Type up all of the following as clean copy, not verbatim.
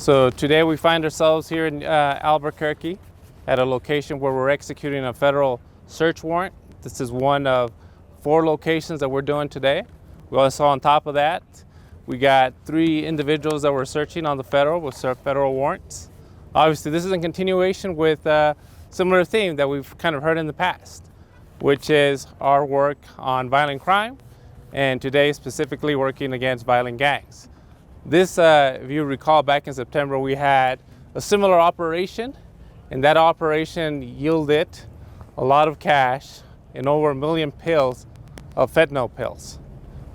So today we find ourselves here in Albuquerque at a location where we're executing a federal search warrant. This is one of 4 locations that we're doing today. We also, on top of that, we got 3 individuals that we're searching on the federal warrants. Obviously, this is in continuation with a similar theme that we've kind of heard in the past, which is our work on violent crime, and today specifically working against violent gangs. This, if you recall, back in September, we had a similar operation, and that operation yielded a lot of cash and over 1 million pills of fentanyl pills.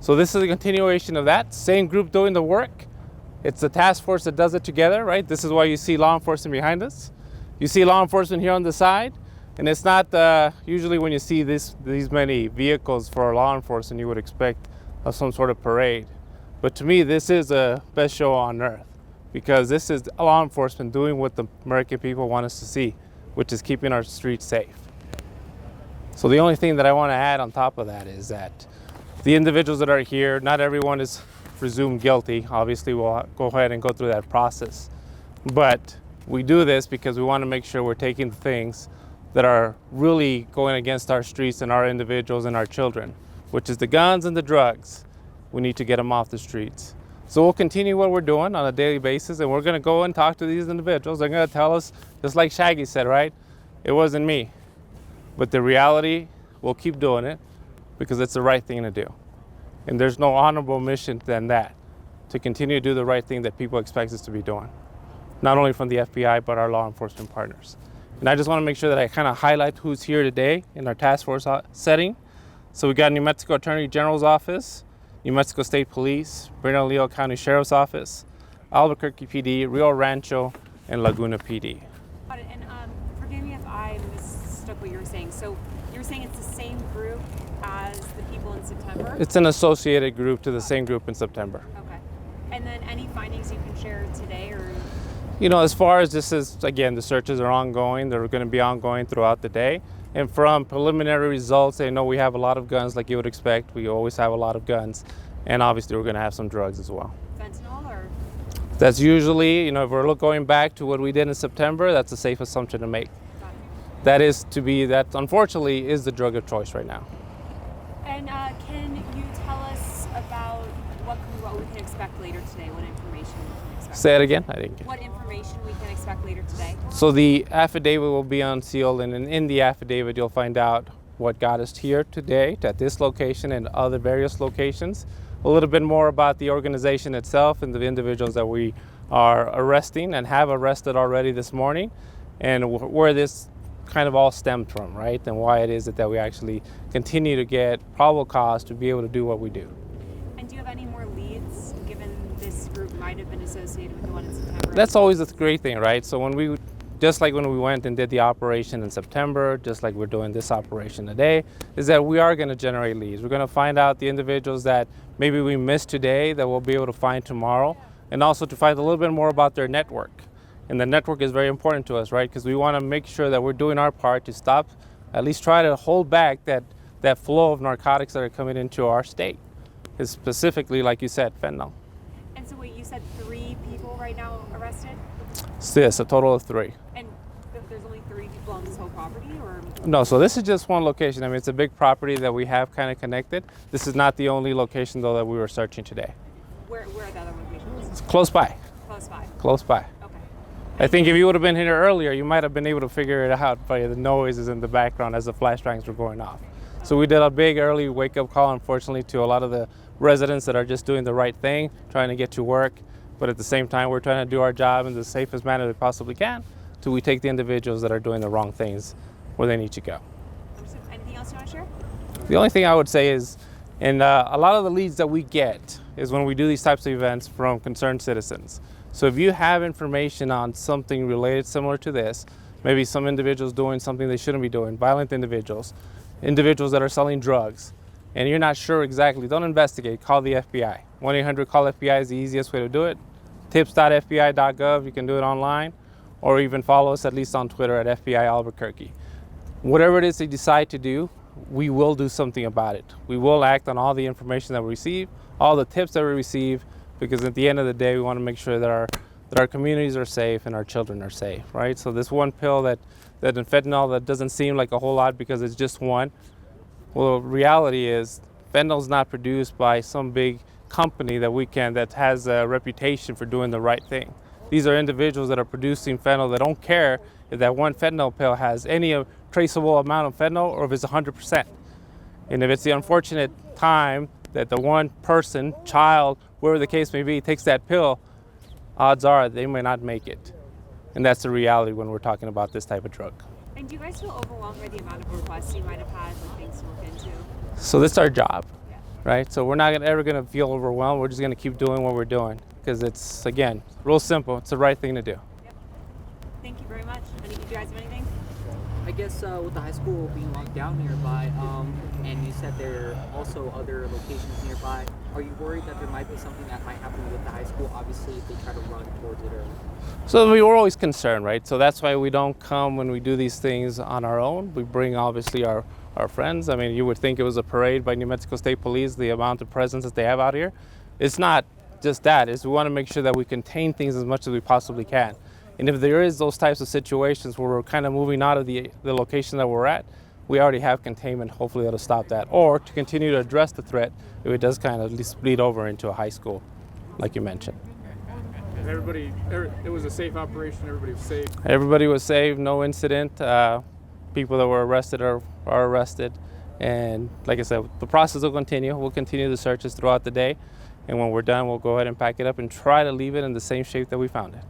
So this is a continuation of that. Same group doing the work. It's the task force that does it together, right? This is why you see law enforcement behind us. You see law enforcement here on the side, and it's not usually when you see these many vehicles for law enforcement, you would expect some sort of parade. But to me, this is the best show on earth, because this is law enforcement doing what the American people want us to see, which is keeping our streets safe. So the only thing that I want to add on top of that is that the individuals that are here, not everyone is presumed guilty. Obviously, we'll go ahead and go through that process. But we do this because we want to make sure we're taking the things that are really going against our streets and our individuals and our children, which is the guns and the drugs. We need to get them off the streets. So we'll continue what we're doing on a daily basis, and we're going to go and talk to these individuals. They're going to tell us, just like Shaggy said, right? It wasn't me. But the reality, we'll keep doing it because it's the right thing to do. And there's no honorable mission than that, to continue to do the right thing that people expect us to be doing, not only from the FBI, but our law enforcement partners. And I just want to make sure that I kind of highlight who's here today in our task force setting. So we got New Mexico Attorney General's Office, New Mexico State Police, Bernalillo County Sheriff's Office, Albuquerque PD, Rio Rancho, and Laguna PD. And forgive me if I mistook what you were saying. So you were saying it's the same group as the people in September? It's an associated group to the same group in September. Okay. And then any findings you can share today, or? You know, as far as this is, again, the searches are ongoing. They're going to be ongoing throughout the day. And from preliminary results, they know we have a lot of guns like you would expect. We always have a lot of guns. And obviously we're going to have some drugs as well. Fentanyl, or? That's usually, you know, if we're going back to what we did in September, that's a safe assumption to make. That unfortunately is the drug of choice right now. And can you tell us about what we can expect later today? What information we can expect? Say it again? I didn't get it. What information we can expect later today? So the affidavit will be unsealed, and in the affidavit you'll find out what got us here today at this location and other various locations. A little bit more about the organization itself and the individuals that we are arresting and have arrested already this morning, and where this kind of all stemmed from, right? And why it is that we actually continue to get probable cause to be able to do what we do. And do you have any more leads, given this group might have been associated with the one in September? That's always the great thing, right? So just like when we went and did the operation in September, just like we're doing this operation today, is that we are going to generate leads. We're going to find out the individuals that maybe we missed today that we'll be able to find tomorrow, and also to find a little bit more about their network. And the network is very important to us, right? Because we want to make sure that we're doing our part to stop, at least try to hold back that flow of narcotics that are coming into our state. It's specifically, like you said, fentanyl. And so wait, you said 3 people right now arrested? Yes, a total of 3. And there's only 3 people on this whole property, or? No, so this is just one location. I mean, it's a big property that we have kind of connected. This is not the only location, though, that we were searching today. Where are the other locations? It's close by. Close by. Close by. Okay. I think if you would have been here earlier, you might have been able to figure it out by the noises in the background as the flashbangs were going off. So we did a big early wake-up call, unfortunately, to a lot of the residents that are just doing the right thing, trying to get to work. But at the same time, we're trying to do our job in the safest manner we possibly can, till we take the individuals that are doing the wrong things where they need to go. Anything else you want to share? The only thing I would say is, and a lot of the leads that we get is when we do these types of events from concerned citizens. So if you have information on something related similar to this, maybe some individuals doing something they shouldn't be doing, violent individuals that are selling drugs, and you're not sure exactly, don't investigate, call the FBI. 1-800-CALL-FBI is the easiest way to do it. tips.fbi.gov, you can do it online, or even follow us at least on Twitter at FBI Albuquerque. Whatever it is they decide to do, we will do something about it. We will act on all the information that we receive, all the tips that we receive, because at the end of the day, we want to make sure that that our communities are safe and our children are safe, right? So this one pill that in fentanyl that doesn't seem like a whole lot because it's just one. Well, reality is fentanyl is not produced by some big company that has a reputation for doing the right thing. These are individuals that are producing fentanyl that don't care if that one fentanyl pill has any traceable amount of fentanyl or if it's 100%. And if it's the unfortunate time that the one person, child, wherever the case may be, takes that pill, odds are they may not make it. And that's the reality when we're talking about this type of drug. And do you guys feel overwhelmed by the amount of requests you might have had, like things to look into? So this is our job, Yeah. right? So we're not ever going to feel overwhelmed. We're just going to keep doing what we're doing because it's, again, real simple. It's the right thing to do. Yep. Thank you very much. Do you guys have anything? I guess with the high school being locked down nearby, and you said there are also other locations nearby, are you worried that there might be something that might happen with the high school, obviously, if they try to run towards it? Or... So we were always concerned, right? So that's why we don't come when we do these things on our own. We bring, obviously, our friends. I mean, you would think it was a parade by New Mexico State Police, the amount of presence that they have out here. It's not just that. It's we want to make sure that we contain things as much as we possibly can. And if there is those types of situations where we're kind of moving out of the location that we're at, we already have containment. Hopefully that'll stop that. Or to continue to address the threat if it does kind of at least bleed over into a high school, like you mentioned. It was a safe operation. Everybody was safe. Everybody was safe, no incident. People that were arrested are arrested. And like I said, the process will continue. We'll continue the searches throughout the day. And when we're done, we'll go ahead and pack it up and try to leave it in the same shape that we found it.